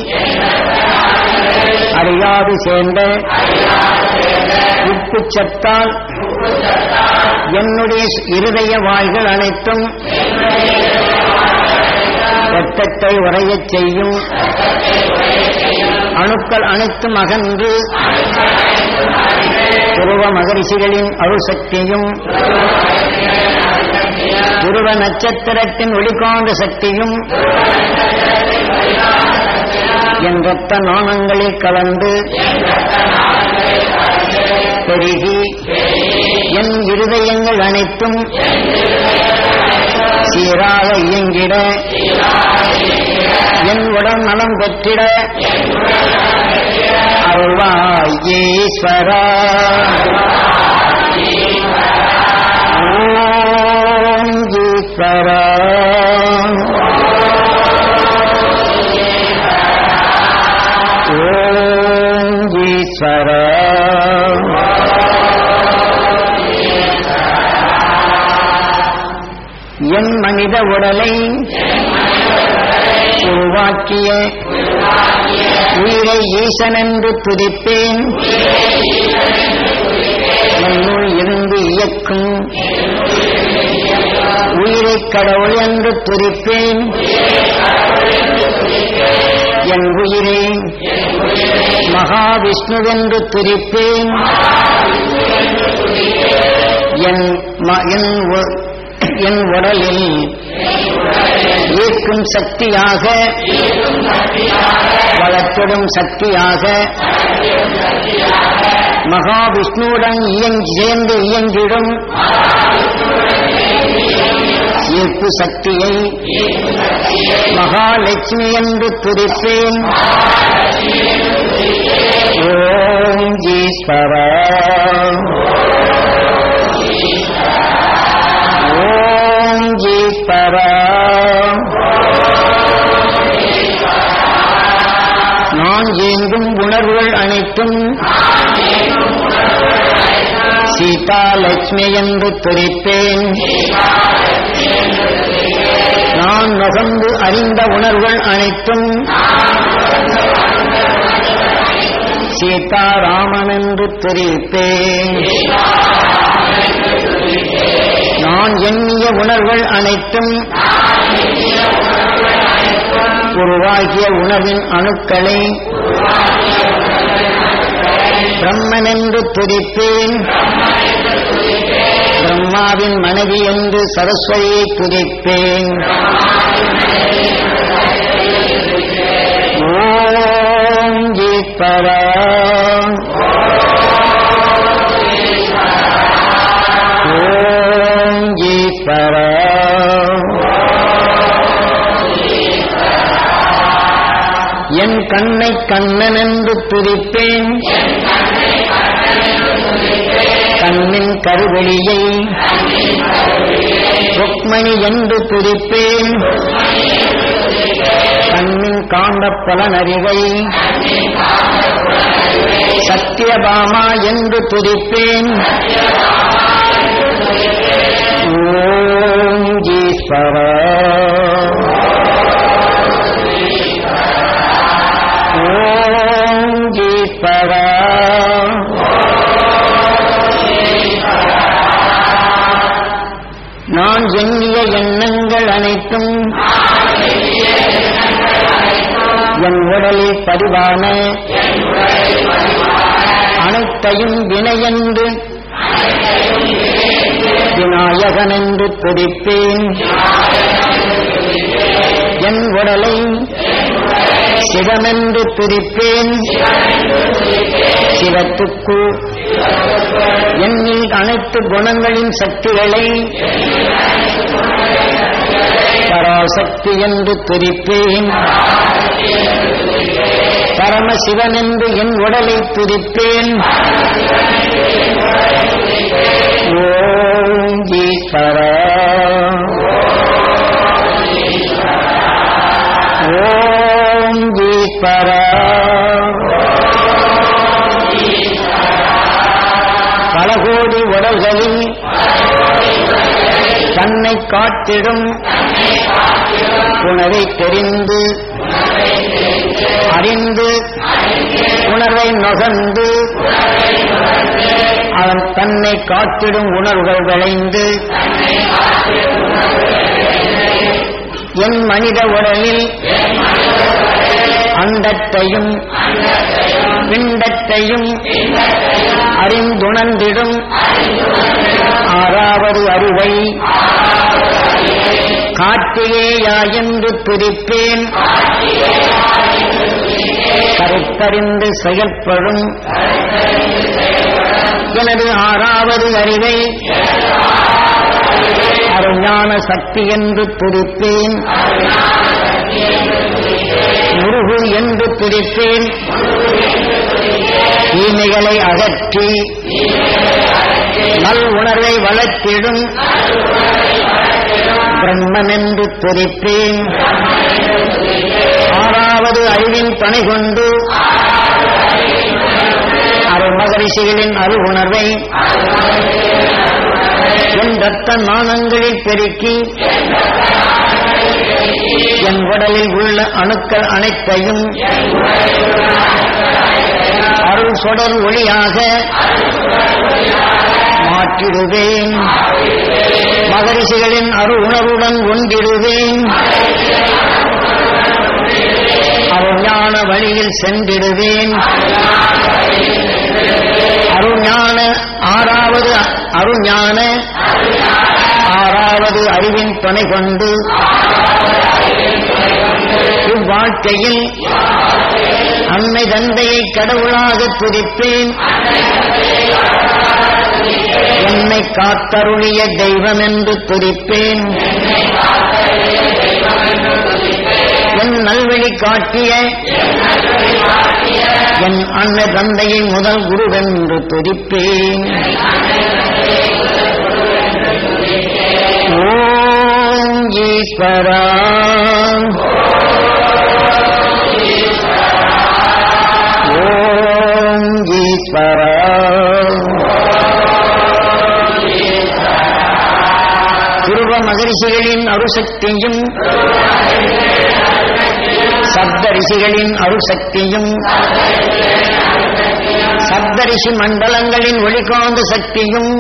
அறியாது சேர்ந்த உப்புச்சத்தால் என்னுடைய இருதய வாய்கள் அனைத்தும் ரத்தத்தை உறையச் செய்யும் அணுக்கள் அனைத்தும் அகன்று துருவ மகரிஷிகளின் அருசக்தியும் துருவ நட்சத்திரத்தின் ஒளிகாந்த சக்தியும் என் ரத்த நாணங்களில் கலந்து பெருகி என் இருதயங்கள் அனைத்தும் சீராக இயங்கிட என் உடல் நலம் பெற்றிட அருள்வாய் ஈஸ்வரா. ஓம் ஈஸ்வரா. ஓம் ஈஸ்வரா. என் மனித உடலை உருவாக்கிய உயிரை ஈசன் என்று துதிப்பேன். என்னுள் இருந்து இயக்கும் உயிரை கடவுள் என்று துதிப்பேன். என் உயிரை மகாவிஷ்ணுவென்று துதிப்பேன். என் உடலில் ஈர்க்கும் சக்தியாக வளர்த்திடும் சக்தியாக மகாவிஷ்ணுவுடன் சேர்ந்து இயங்கிடும் ஈர்ப்பு சக்தியை மகாலட்சுமி என்று துதிப்பேன். ஓம் ஈஸ்வரா. ஓம் ஈஸ்வரா. நான் ஏங்கும் உணர்வுகள் அனைத்தும் சீதா லட்சுமி என்று துதிப்பேன். நான் நுகர்ந்து அறிந்த உணர்வுகள் அனைத்தும் சீதாராமன் என்று துதிப்பேன். நான் எண்ணிய உணர்வுகள் அனைத்தும் உருவாகிய உணர்வின் அணுக்களை பிரம்மன் என்று துதிப்பேன். பிரம்மாவின் மனைவி என்று சரஸ்வதியை துதிப்பேன். ஓம் ஈஸ்வரா ஓம் ஈஸ்வரா என் கண்ணை கண்ணன் என்று துதிப்பேன். கண்ணின் கருவெளியை ருக்மணி என்று துதிப்பேன். கண்ணின் காண்ட பலனறிவை சத்யபாமா என்று துதிப்பேன். ஓம் ஈஸ்வரா ஓம் ஈஸ்வரா நான் எண்ணிய எண்ணங்கள் அனைத்தும் என் உடலில் பதிவான அனைத்தையும் வினையென்று விநாயகன் என்று துதிப்பேன். என் உடலை சிவமென்று துதிப்பேன். சிவத்துக்குள் என்னில் அனைத்து குணங்களின் சக்திகளை பராசக்தி என்று துதிப்பேன். பரமசிவன் என்று என் உடலை துதிப்பேன். ஓம் ஈஸ்வரா ஓம் ஈஸ்வரா பல கோடி உடல்களில் தன்னை காத்திடும் உணர்வை தெரிந்து அறிந்து உணர்வை நுகர்ந்து அவன் தன்னை காத்திடும் உணர்வுகள் விளைந்து என் மனித உடலில் அண்டத்தையும் பிண்டத்தையும் அறிந்துணர்ந்திடும் ஆறாவது அறிவை கார்த்திகேயா என்று துதிப்பேன். கருத்தறிந்து செயல்படும் எனது ஆறாவது அறிவை அருஞான சக்தி என்று துதிப்பேன். முருகு என்று துதிப்பேன். தீமைகளை அகற்றி நல் உணர்வை வளர்த்திடும் பிரம்மன் என்று துதிப்பேன். ஆறாவது அறிவின் பணி கொண்டு அருமகரிஷிகளின் அருள் உணர்வை என் ரத்த நாணங்களில் பெருக்கி என் உடலில் உள்ள அணுக்கள் அனைத்தையும் அருள் சொடர் ஒளியாக மாற்றிடுவேன். மகரிஷிகளின் அருள் உணர்வுடன் ஒன்றிடுவேன். அருஞான வழியில் சென்றிடுவேன். அருஞான ஆறாவது அறிவின் துணை கொண்டு இவ்வாழ்க்கையில் அன்னை தந்தையை கடவுளாக துதிப்பேன். என்னை காத்தருளிய தெய்வம் என்று துதிப்பேன். என் நல்வழி காட்டிய என் அன்னை தந்தையை முதல் குருவென்று துதிப்பேன். ஓம் ஈஸ்வரா ஓம் ஈஸ்வரா துருவ மகரிஷிகளின் அருசக்தியும் சப்த ரிஷிகளின் அருசக்தியும் சப்தரிஷி மண்டலங்களின் ஒளிகாந்த சக்தியும்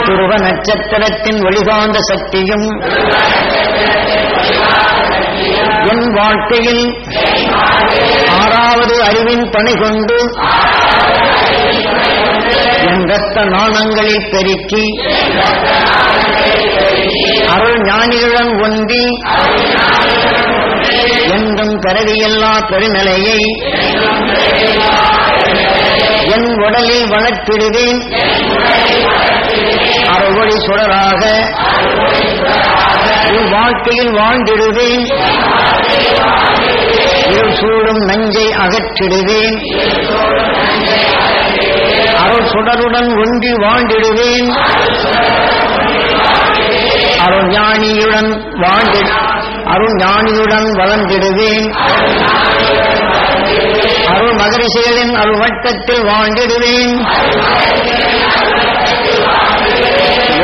துருவ நட்சத்திரத்தின் ஒளிகாந்த சக்தியும் என் வாழ்க்கையில் ஆறாவது அறிவின் பணி கொண்டு என் இரத்த நாணங்களில் பெருக்கி அருள் ஞானிகளுடன் ஒன்றி என்றும் கருவியல்லா பெருநிலையை என் உடலில் வளர்த்திடுவேன். அறுவடை சுடராக வாழ்க்கையில் வாழ்ந்திடுவேன். இருள் சூடும் நஞ்சை அகற்றிடுவேன். அருள் சுடருடன் ஒன்றி வாழ்ந்திடுவேன். அருள் ஞானியுடன் வளர்ந்திடுவேன். அருள் மகரிஷிகளின் அருள் வட்டத்தில் வாழ்ந்திடுவேன்.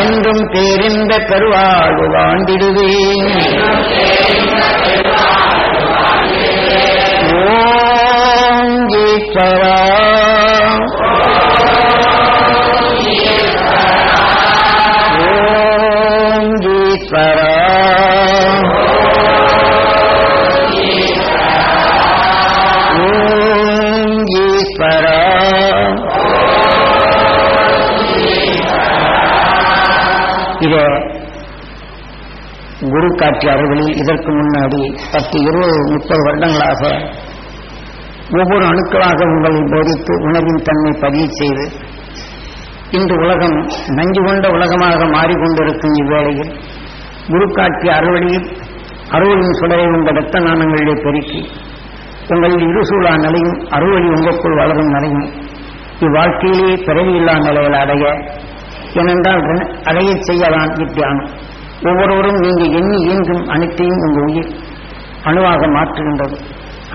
என்றும் பேரிந்த பெருவாழ்வு வாழ்ந்திடுவேன். ஓம் ஈஸ்வரா ஓம் ஈஸ்வரா ஓம் ஈஸ்வரா. இத குரு காட்டிய அறுவலில் இதற்கு முன்னாடி 10, 20, 30 வருடங்களாக ஒவ்வொரு அணுக்களாக உங்களை போதித்து உணவின் தன்மை பதிவு செய்து இன்று உலகம் நஞ்சு கொண்ட உலகமாக மாறிக்கொண்டிருக்கும் இவ்வேளையில் குரு காட்டிய அறுவலியில் அறுவலின் சுடரை உங்கள் இரத்த நாணங்களிலே பெருக்கி உங்களில் இருசூழா நிலையும் அறுவலி உங்களுக்குள் வளரும் நிலையும் இவ்வாழ்க்கையிலேயே பிறவியில்லா நிலையில் அடைய. ஏனென்றால் அடைய செய்யலாம் இத்தியானம். ஒவ்வொருவரும் நீங்கள் எண்ணி இயங்கும் அனைத்தையும் உங்கள் உயிர் அணுவாக மாற்றுகின்றது.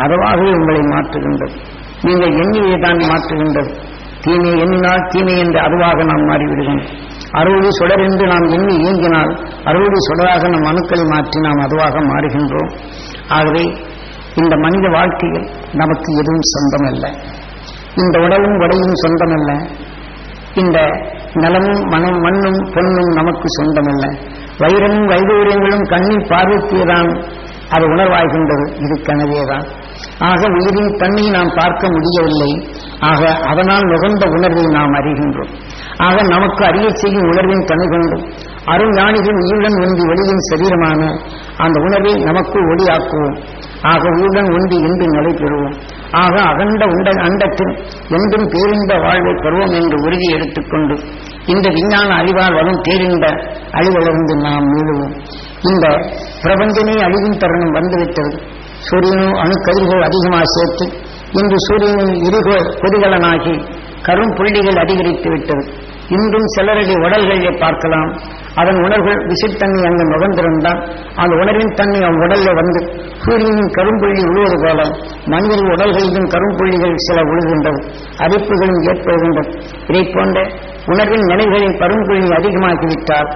அதுவாகவே உங்களை மாற்றுகின்றது. நீங்கள் எண்ணியை தான் மாற்றுகின்றது. தீமை எண்ணினால் தீமை என்று அதுவாக நாம் மாறிவிடுகிறோம். அறுவடை சுடர் என்று நாம் எண்ணி இயங்கினால் அறுவடை சுடராக நம் அணுக்களை மாற்றி நாம் அதுவாக மாறுகின்றோம். ஆகவே இந்த மனித வாழ்க்கையில் நமக்கு எதுவும் சொந்தமல்ல. இந்த உடலும் உடையும் சொந்தமல்ல. இந்த நலமும் மண்ணும் பொன்னும் நமக்கு சொந்தமல்ல. வைரமும் வைடூரியங்களும் கண்ணில் பார்வைக்குதான் அது உணர்வாகின்றது. இது கனவேதான். ஆக உயிரின் தன்மை நாம் பார்க்க முடியவில்லை. ஆக அதனால் நுகர்ந்த உணர்வை நாம் அறிகின்றோம். ஆக நமக்கு அறிய செய்யும் உணர்வின் தன்மை கொண்டு அருள் ஞானிகள் உயிருடன் ஒன்றி வெளியின் சரீரமான அந்த உணர்வை நமக்கு ஒளியாக்குவோம். ஆக உயிருடன் ஒன்றி என்று நிலை பெறுவோம். ஆக அகண்ட அண்டத்தில் என்றும் பேரிந்த வாழ்வை பெறுவோம் என்று உறுதி எடுத்துக்கொண்டு இந்த விஞ்ஞான அறிவால் வரும் தேரிந்த அழிவிலிருந்து நாம் மீளுவோம். இந்த பிரபஞ்சமே அழிவின் தருணம் வந்துவிட்டது. சூரியனோ அணுக்கதிர்கள் அதிகமாக சேர்த்து இன்று சூரியனின் இருகோள் கொதிகலனாகி கரும் புள்ளிகள் அதிகரித்து விட்டது. இன்றும் சிலரடி உடல்களிலே பார்க்கலாம். அதன் உணர்வுகள் விசித்தன்மை அங்கு நுகர்ந்திருந்தால் அந்த உணர்வின் தன்மை அவன் உடலில் வந்து சூரியனின் கரும்புள்ளி உழுவது போல மனிதர்கள் உடல்களிலும் கரும்புள்ளிகள் சில உழுகின்றது. அரிப்புகளும் ஏற்படுகின்றது. இதை போன்ற உணர்வின் நிலைகளின் கரும்புள்ளி அதிகமாகிவிட்டால்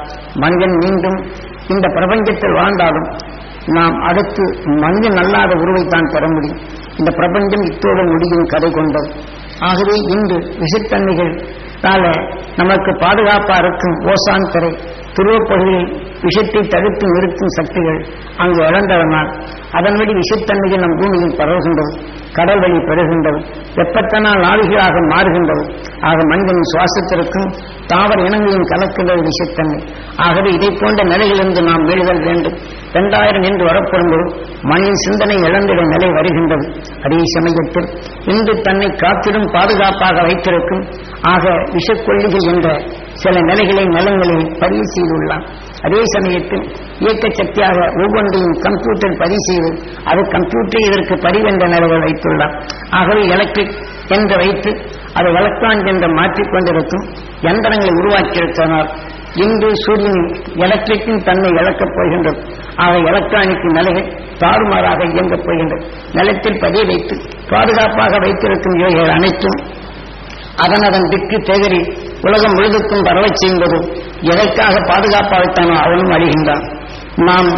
மனிதன் மீண்டும் இந்த பிரபஞ்சத்தில் வாழ்ந்தாலும் நாம் அடுத்து மனிதன் அல்லாத உருவைத்தான் பெற முடியும். இந்த பிரபஞ்சம் இத்தோடு முடியும் கதை கொண்டது. ஆகவே இன்று விசித்தன்மைகள் நமக்கு பாதுகாப்பா இருக்கும் ஓசான் திரை துருவப்பகுதியில் விஷத்தை தடுத்து நிறுத்தும் சக்திகள் அங்கு இழந்ததனால் அதன்படி விஷத்தன்மைகள் நம் பூமியில் பரவுகின்றது. கடல் வழி பெறுகின்றது. வெப்பத்தனால் ஆவிகளாக மாறுகின்றது. ஆக மனிதனின் சுவாசத்திற்கும் தாவர இனங்களின் கலக்கின்றது விஷத்தன்மை. ஆகவே இதை போன்ற நிலையிலிருந்து நாம் மீளுதல் வேண்டும். 2000 என்று வரப்படும்போது மனிதன் சிந்தனை இழந்திட நிலை வருகின்றது. அதே சமயத்தில் இன்று தன்னை காத்திடும் பாதுகாப்பாக வைத்திருக்கும் ஆக விஷக்கொல்லிகள் என்ற சில நிலைகளை நலங்களில் பதிவு செய்துள்ளான். அதே சமயத்தில் இயக்க சக்தியாக ஒவ்வொன்றையும் கம்ப்யூட்டர் பதிவு செய்து அது கம்ப்யூட்டரை இதற்கு பதிவென்ற நிலைகள் வைத்துள்ளார். ஆகவே எலக்ட்ரிக் என்று வைத்து அதை எலக்ட்ரான் என்று மாற்றிக்கொண்டிருக்கும் யந்திரங்களை உருவாக்கியிருக்கிறார். இன்று சூரியனின் எலக்ட்ரிக்கின் தன்மை இழக்கப் போகின்றது. ஆக எலக்ட்ரானிக் நிலைகள் தாறுமாறாக இயங்கப் போகின்றது. நிலத்தில் பதிய வைத்து பாதுகாப்பாக வைத்திருக்கும் இவைகள் அனைத்தும் அதன் திக்கு தேகரி உலகம் முழுதுக்கும் பரவச் செய்யும்போது எதற்காக பாதுகாப்பாகத்தானோ அவனும் அழிகின்றான். நாம்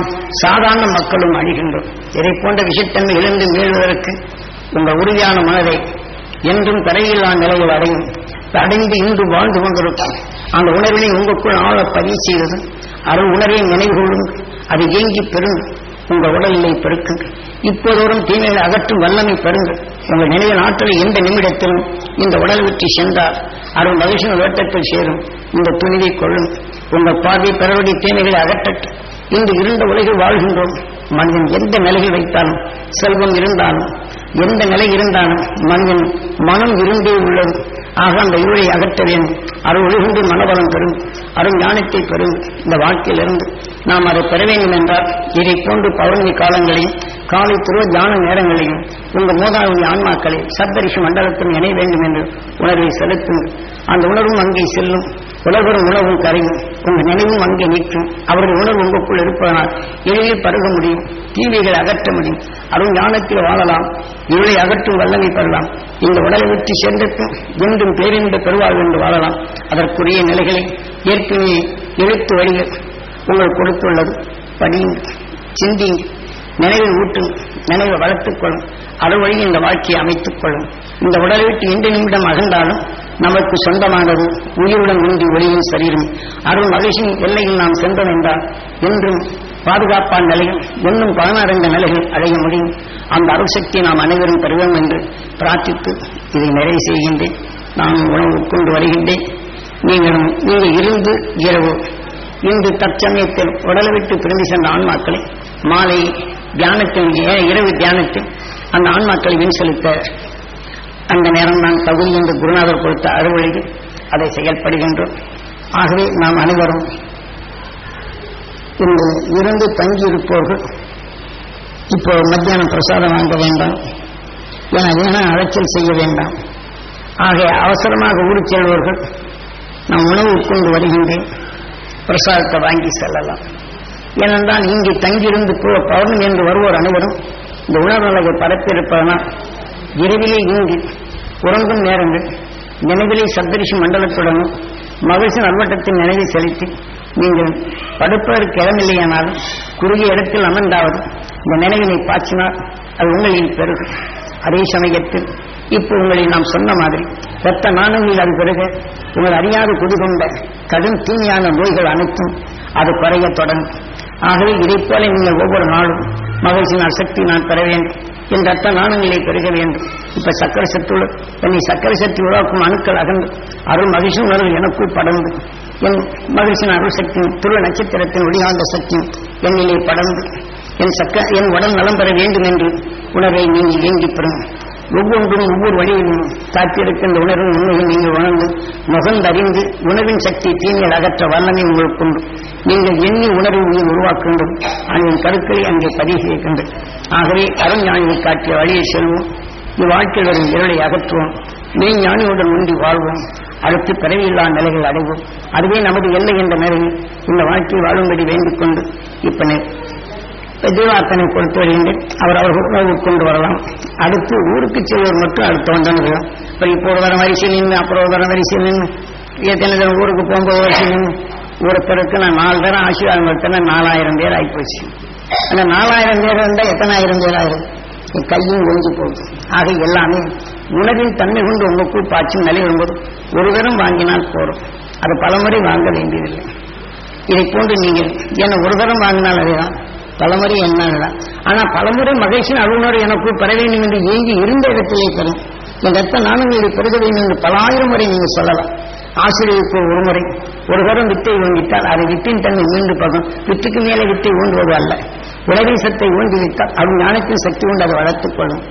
சாதாரண மக்களும் அழிகின்றோம். இதை போன்ற விஷத்தன்மை இழந்து மீள்வதற்கு உங்கள் உறுதியான மனதை என்றும் தரையில்லா நிலையில் அடைந்து இன்று வாழ்ந்து கொண்டிருக்கும் அந்த உணர்வினை உங்களுக்குள் ஆழ பதிவு செய்தது அருள் உணர்வை நினைவு கொள்ளும். அது ஏங்கி பெறும் உங்கள் உடலிலே பெருக்குங்கள். இப்போதோறும் தீமைகளை அகற்றும் வல்லமை பெறுங்கள். உங்கள் நினைவின் ஆற்றலை எந்த நிமிடத்திலும் இந்த உடலை விட்டு சென்றால் அருள் மகிழ்ச்சியின் வேட்டத்தில் சேரும். இந்த துணிவை கொள்ளும். உங்கள் பார்வை பிறருடைய தீமைகளை அகற்றட்டு. இன்று இருந்த உலகில் வாழ்கின்றோம். மனிதன் எந்த நிலையில் வைத்தாலும், செல்வம் இருந்தாலும், எந்த நிலை இருந்தாலும் மனிதன் மனம் இருந்தே உள்ளது. ஆக அந்த இருளை அகற்ற வேண்டும். அருள் ஒழுகின்ற மனபலம் பெறும். அருள் ஞானத்தை பெறும். இந்த வாழ்க்கையிலிருந்து நாம் அதை பெற வேண்டும் என்றால் இதை போன்று பௌர்ணமி காலங்களையும் காலை துருவ தியான நேரங்களையும் உங்கள் மூதாவுடைய ஆன்மாக்களை சப்தரிஷி மண்டலத்தில் இணைய வேண்டும் என்று உணர்வை செலுத்துங்கள். அந்த உணர்வும் அங்கே செல்லும். உலகரும் உணவும் கரையும். உங்கள் நினைவும் அங்கே நிற்கும். அவருடைய உணர்வு உங்களுக்குள் இருப்பதனால் எளிதில் பருக முடியும். தீமைகளை அகற்ற முடியும். அருள் ஞானத்தில் வாழலாம். இருளை அகற்றும் வல்லமை பெறலாம். இந்த உடலை விட்டு சென்றுக்கும் என்றும் பேரின்ப பெறுவாள் என்று வாழலாம். அதற்குரிய நிலைகளை ஏற்கனவே எழுத்து வழிகள் உங்கள் கொடுத்துள்ளது. படியுங்க, சிந்திங்க, நினைவில் ஊட்டுங்க, நினைவை வளர்த்துக் கொள்ளும். அருள் வழி இந்த வாழ்க்கையை அமைத்துக் கொள்ளும். இந்த உடலை விட்டு எந்த நிமிடம் அகன்றாலும் நமக்கு சொந்தமானது உயிருடன் ஒன்றி ஒளியின் சரீரம். அருள் மகிழ்ச்சியின் எல்லையில் நாம் சென்றோம் என்றால் என்றும் பாதுகாப்பான நிலையில் இன்னும் 16 நிலைகள் அடைய முடியும். அந்த அருள் சக்தியை நாம் அனைவரும் பெறுவோம் என்று பிரார்த்தித்து இதை நிறைவு செய்கின்றேன். நான் உணவு உட்கொண்டு வருகின்றேன். நீங்கள் இருந்து இரவு இன்று தற்சமயத்தில் உடலை விட்டு பிரிந்து சென்ற ஆன்மாக்களை மாலை தியானத்தில் இரவு தியானத்தில் அந்த ஆன்மாக்களை வீண் செலுத்த அந்த நேரம் நான் தகுதி என்று குருநாதர் கொடுத்த அறுவழியில் அதை செயல்படுகின்றோம். ஆகவே நாம் அனைவரும் இன்று இருந்து தங்கியிருப்பவர்கள் இப்போ மத்தியானம் பிரசாதம் வாங்க வேண்டாம், ஏன்னா அலைச்சல் செய்ய வேண்டாம். ஆக அவசரமாக ஊருக்கு செல்வர்கள் நாம் உணவு உட்கொண்டு வருகின்றேன், பிரசாதத்தை வாங்கி செல்லலாம். ஏனென்றால் இங்கே தங்கியிருந்து பௌர்ணமி என்று வருவோர் அனைவரும் இந்த உணர்வுகளை பரப்பியிருப்பதனால் இரவிலே இங்கு உறங்கும் நேரங்கள் நினைவிலே சப்தரிஷி மண்டலத்துடனும் மகிழ்ச்சி நல்வட்டத்தின் நினைவை செலுத்தி நீங்கள் படுப்பதற்கு இடமில்லையானாலும் குறுகிய இடத்தில் அமர்ந்தாவது இந்த நினைவினை பாய்ச்சினால் அது உங்களில் பெருகும். அதே சமயத்தில் இப்போ உங்களை நாம் சொன்ன மாதிரி இரத்த நாணங்களில் அது பெருக உங்கள் அறியாத குடிகொண்ட கடும் தீமையான நோய்கள் அனைத்தும் அது குறைய தொடங்கும். ஆகவே இதைப் போல நீங்கள் ஒவ்வொரு நாளும் மகிழ்ச்சியின் சக்தி நான் பெற வேண்டும், என் ரத்த நாணங்களை பெருக வேண்டும். இப்ப சக்கரை சத்துள்ள என்னை சக்கரை சக்தி உருவாக்கும் அணுக்கள் அகன்று அருள் மகிழ்ச்சி உணர்வு எனக்குள் படர்ந்து என் மகிழ்ச்சியின் அருள் சக்தியும் துருவ நட்சத்திரத்தின் ஒளியாந்த சக்தியும் என்னிலே படர்ந்து என் உடல் நலம் பெற வேண்டும் என்று உணர்வை நீங்கள் இயங்கி பெறும். ஒவ்வொன்றும் ஒவ்வொரு வழியிலும் தாக்கியிருக்கின்ற உணர்வு உண்மையை நீங்கள் உணர்ந்து நுகர்ந்தறிந்து உணவின் சக்தி தீமையில் அகற்ற வல்லமை உங்களுக்கு உண்டு. நீங்கள் எண்ணி உணர்வு உருவாக்குகின்றது. அதன் கருக்களை அங்கே பதிவு செய்கின்றது. ஆகவே அருஞானியை காட்டிய வழியை செல்வோம். இவ்வாழ்க்கையில் வரும் இருளை அகற்றுவோம். மெய்ஞானியுடன் ஒன்றி வாழ்வோம். அடுத்து பிறவியில்லா நிலைகள் அடைவோம். அதுவே நமது எல்லை என்ற நிலையில் இந்த வாழ்க்கையை வாழும்படி வேண்டிக் கொண்டு இப்ப தீவார்த்தனை கொடுத்து வருகின்றேன். அவர்கள் உணவு கொண்டு வரலாம். அடுத்து ஊருக்கு செல்வர் மட்டும் அடுத்த வந்தனும். இப்போ ஒரு வர வரிசையில் நின்று அப்புறம் ஒரு வர வரிசையில் நின்று எத்தனை ஊருக்கு போகும்போது வரிசையில் நின்று ஒருத்தருக்கு நான் 4 தரம் ஆசீர்வாதம் கொடுத்தேன்னா 4000 பேர் ஆகிப்போச்சு. அந்த 4000 பேர் இருந்தால் எத்தனை ஆயிரம் பேர் ஆயிரும்? கையும் ஒழிஞ்சு போகுது. ஆக எல்லாமே உணவின் தன்மை கொண்டு உங்களுக்குள் பாய்ச்சும் நிலை வரும்போது ஒரு தரம் வாங்கினால் போறோம். அது பலமுறை வாங்க வேண்டியதில்லை. இதை போன்று நீங்கள் ஏன்னா ஒரு தரம் வாங்கினால் அதேதான், பலமுறை என்னதான். ஆனா பலமுறை மகிழ்ச்சியின் அருணர் எனக்குள் பெற வேண்டும் என்று ஏங்கி இருந்த இடத்திலே பெறும். என் ரத்த நாணங்களை பெருக வேண்டும் என்று பல 1000 முறை நீங்கள் சொல்லலாம். ஆசிரியருக்கு ஒரு முறை ஒரு தரம் வித்தை ஓங்கிட்டால் அது வித்தின் தன்மை மீண்டு பகும். வித்துக்கு மேலே வித்தை ஊண்டுவது அல்ல. உலகின் சத்தை ஊண்டி விட்டால் அது ஞானத்தின் சக்தி கொண்டு அதை வளர்த்துக் கொள்ளும்.